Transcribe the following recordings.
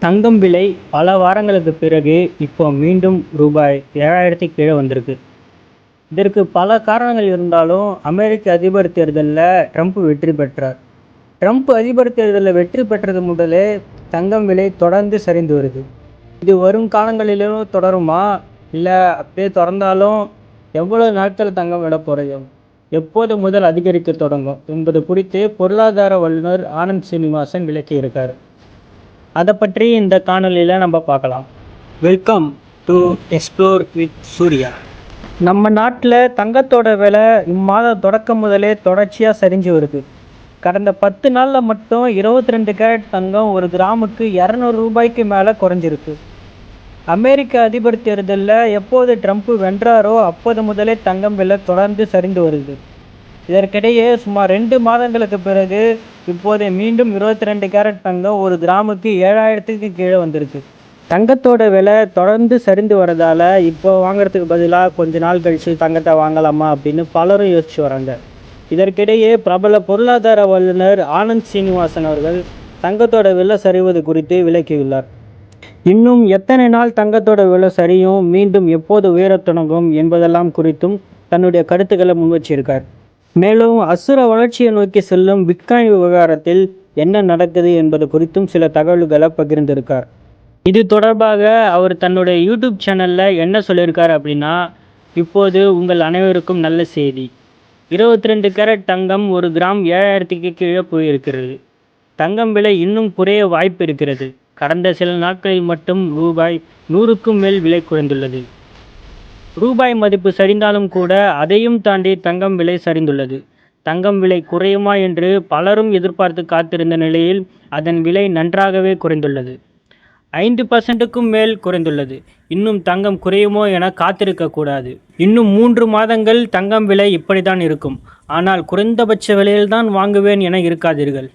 தங்கம் விலை பல வாரங்களுக்கு பிறகு இப்போ மீண்டும் ரூபாய் 7,000 கீழே வந்திருக்கு. இதற்கு பல காரணங்கள் இருந்தாலும் அமெரிக்க அதிபர் தேர்தலில் ட்ரம்ப் வெற்றி பெற்றார். ட்ரம்ப் அதிபர் தேர்தலில் வெற்றி பெற்றது முதலே தங்கம் விலை தொடர்ந்து சரிந்து வருது. இது வரும் காலங்களிலும் தொடருமா, இல்லை அப்படியே தொடர்ந்தாலும் எவ்வளோ நாட்கள் தங்கம் விலை குறையும், எப்போது முதல் அதிகரிக்க தொடங்கும் என்பது குறித்து பொருளாதார வல்லுநர் ஆனந்த் சீனிவாசன் விளக்கியிருக்கார். அதை பற்றி இந்த காணொலியில் நம்ம பார்க்கலாம். Welcome to explore with Surya. நம்ம நாட்டில் தங்கத்தோட விலை இம்மாத தொடக்கம் முதலே தொடர்ச்சியாக சரிஞ்சு வருது. கடந்த 10 நாளில் மட்டும் 22 கேரட் தங்கம் ஒரு கிராமுக்கு 200 ரூபாய்க்கு மேலே குறைஞ்சிருக்கு. அமெரிக்க அதிபர் தேர்தலில் எப்போது ட்ரம்ப் வென்றாரோ அப்போது முதலே தங்கம் விலை தொடர்ந்து சரிந்து வருது. இதற்கிடையே சுமார் 2 மாதங்களுக்கு பிறகு இப்போது மீண்டும் 22 கேரட் தங்கம் ஒரு கிராமுக்கு 7,000க்கு கீழே வந்திருக்கு. தங்கத்தோட விலை தொடர்ந்து சரிந்து வரதால் இப்போ வாங்குறதுக்கு பதிலாக கொஞ்ச நாள் கழித்து தங்கத்தை வாங்கலாமா அப்படின்னு பலரும் யோசிச்சு வராங்க. இதற்கிடையே பிரபல பொருளாதார வல்லுநர் ஆனந்த் சீனிவாசன் அவர்கள் தங்கத்தோட விலை சரிவது குறித்து விளக்கியுள்ளார். இன்னும் எத்தனை நாள் தங்கத்தோட விலை சரியும், மீண்டும் எப்போது உயரத் தொடங்கும் என்பதெல்லாம் குறித்தும் தன்னுடைய கருத்துக்களை முன்வச்சிருக்கார். மேலும் அசுர வளர்ச்சியை நோக்கி செல்லும் பிட்காயின் விவகாரத்தில் என்ன நடக்குது என்பது குறித்தும் சில தகவல்களை பகிர்ந்திருக்கார். இது தொடர்பாக அவர் தன்னுடைய யூடியூப் சேனலில் என்ன சொல்லியிருக்கார் அப்படின்னா, இப்போது உங்கள் அனைவருக்கும் நல்ல செய்தி. 22 கேரட் தங்கம் ஒரு கிராம் 7,000க்கு கீழே போயிருக்கிறது. தங்கம் விலை இன்னும் குறைய வாய்ப்பு இருக்கிறது. கடந்த சில நாட்களில் மட்டும் ரூபாய் 100க்கும் மேல் விலை குறைந்துள்ளது. ரூபாய் மதிப்பு சரிந்தாலும் கூட அதையும் தாண்டி தங்கம் விலை சரிந்துள்ளது. தங்கம் விலை குறையுமா என்று பலரும் எதிர்பார்த்து காத்திருந்த நிலையில் அதன் விலை நன்றாகவே குறைந்துள்ளது. 5%க்கும் மேல் குறைந்துள்ளது. இன்னும் தங்கம் குறையுமோ என காத்திருக்கக்கூடாது. இன்னும் 3 மாதங்கள் தங்கம் விலை இப்படித்தான் இருக்கும். ஆனால் குறைந்தபட்ச விலையில்தான் வாங்குவேன் என இருக்காதீர்கள்.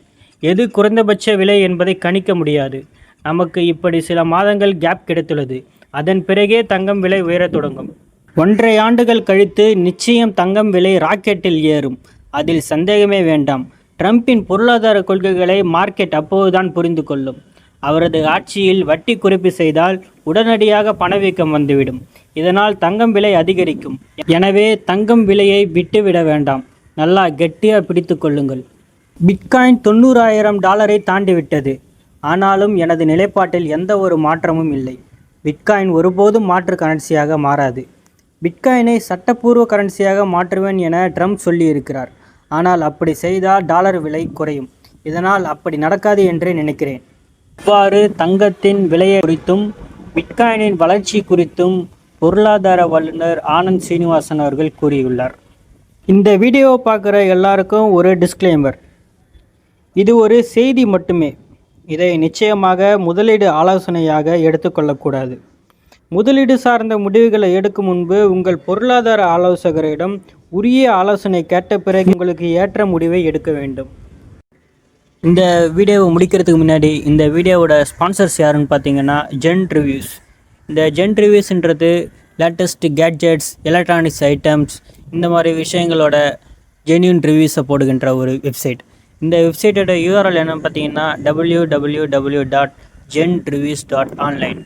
எது குறைந்தபட்ச விலை என்பதை கணிக்க முடியாது. நமக்கு இப்படி சில மாதங்கள் கேப் கிடைத்துள்ளது. அதன் பிறகே தங்கம் விலை உயரத் தொடங்கும். 1.5 ஆண்டுகள் கழித்து நிச்சயம் தங்கம் விலை ராக்கெட்டில் ஏறும். அதில் சந்தேகமே வேண்டாம். ட்ரம்பின் பொருளாதார கொள்கைகளை மார்க்கெட் அப்போதுதான் புரிந்து கொள்ளும். அவரது ஆட்சியில் வட்டி குறைப்பு செய்தால் உடனடியாக பணவீக்கம் வந்துவிடும். இதனால் தங்கம் விலை அதிகரிக்கும். எனவே தங்கம் விலையை விட்டுவிட வேண்டாம். நல்லா கெட்டியாக பிடித்து கொள்ளுங்கள். பிட்காயின் $90,000 தாண்டிவிட்டது. ஆனாலும் எனது நிலைப்பாட்டில் எந்த ஒரு மாற்றமும் இல்லை. பிட்காயின் ஒருபோதும் மாற்று கரன்சியாக மாறாது. பிட்காயினை சட்டப்பூர்வ கரன்சியாக மாற்றுவேன் என ட்ரம்ப் சொல்லியிருக்கிறார். ஆனால் அப்படி செய்தால் டாலர் விலை குறையும். இதனால் அப்படி நடக்காது என்றே நினைக்கிறேன். இவ்வாறு தங்கத்தின் விலையை குறித்தும் பிட்காயினின் வளர்ச்சி குறித்தும் பொருளாதார வல்லுநர் ஆனந்த் சீனிவாசன் அவர்கள் கூறியுள்ளார். இந்த வீடியோவை பார்க்குற எல்லாருக்கும் ஒரு டிஸ்க்ளைமர். இது ஒரு செய்தி மட்டுமே. இதை நிச்சயமாக முதலீடு ஆலோசனையாக எடுத்துக்கொள்ளக்கூடாது. முதலீடு சார்ந்த முடிவுகளை எடுக்கும் முன்பு உங்கள் பொருளாதார ஆலோசகரிடம் உரிய ஆலோசனை கேட்ட பிறகு உங்களுக்கு ஏற்ற முடிவை எடுக்க வேண்டும். இந்த வீடியோவை முடிக்கிறதுக்கு முன்னாடி இந்த வீடியோவோட ஸ்பான்சர்ஸ் யாருன்னு பார்த்தீங்கன்னா ஜென் ரிவ்யூஸ். இந்த ஜென் ரிவ்யூஸ்ன்றது லேட்டஸ்ட் கேட்ஜெட்ஸ், எலக்ட்ரானிக்ஸ் ஐட்டம்ஸ், இந்த மாதிரி விஷயங்களோட ஜென்யூன் ரிவ்யூஸை போடுகின்ற ஒரு வெப்சைட். இந்த வெப்சைட்டோட URL என்னன்னு பார்த்தீங்கன்னா www.genreviews.online.